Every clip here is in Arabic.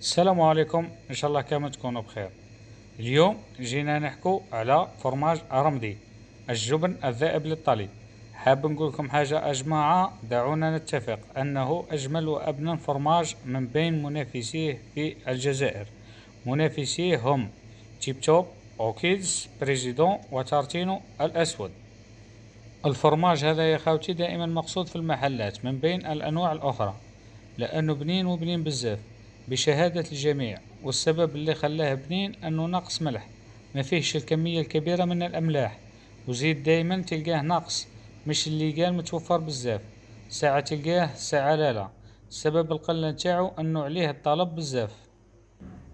السلام عليكم، ان شاء الله كامل تكونوا بخير. اليوم جينا نحكو على فرماج ارمدي، الجبن الذائب للطلي. حاب نقول لكم حاجة يا جماعة، دعونا نتفق انه اجمل وابنى فرماج من بين منافسيه في الجزائر. منافسيه هم تيب توب، اوكيدز، بريزيدون، وتارتينو الاسود. الفرماج هذا يا خاوتي دائما مقصود في المحلات من بين الانواع الاخرى، لأنه بنين وبنين بزاف بشهادة الجميع. والسبب اللي خلاه بنين أنه ناقص ملح، ما فيهش الكمية الكبيرة من الأملاح. وزيد دايما تلقاه ناقص، مش اللي قال متوفر بزاف. ساعة تلقاه ساعة لا. سبب القلة نتاعو أنه عليه الطلب بزاف.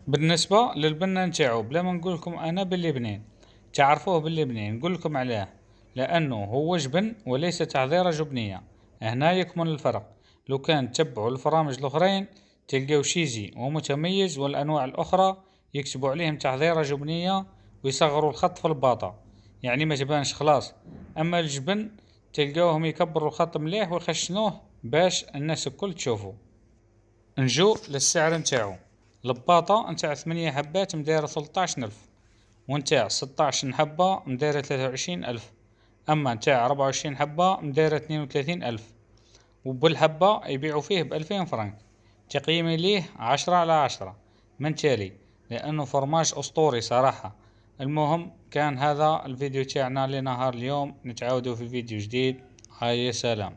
بالنسبة للبنة نتاعو، بلا ما نقولكم أنا باللي بنين، تعرفوه باللي بنين. نقولكم عليه لأنه هو جبن وليس تعذيرة جبنية. هنا يكمن الفرق. لو كان تتبعوا الفرامج الأخرين تلقاو شيزي ومتميز، والأنواع الأخرى يكتبوا عليهم تعذيرة جبنية ويصغروا الخط في الباطة، يعني ما تبانش خلاص. أما الجبن تلقاوهم يكبروا الخط مليح ويخشنوه باش الناس الكل تشوفوا. نجو للسعر نتاعو. الباطة نتاع 8 حبات مدايرة 13,000، ونتاع 16 حبة مدايرة 23,000، أما نتاع 24 حبة مدايرة 32,000. وبالحبة يبيعوا فيه ب2000 فرنك. تقييمي ليه 10/10 من تالي، لأنه فرماج أسطوري صراحة. المهم كان هذا الفيديو تاعنا لنهار اليوم، نتعاودوا في فيديو جديد. هاي سلام.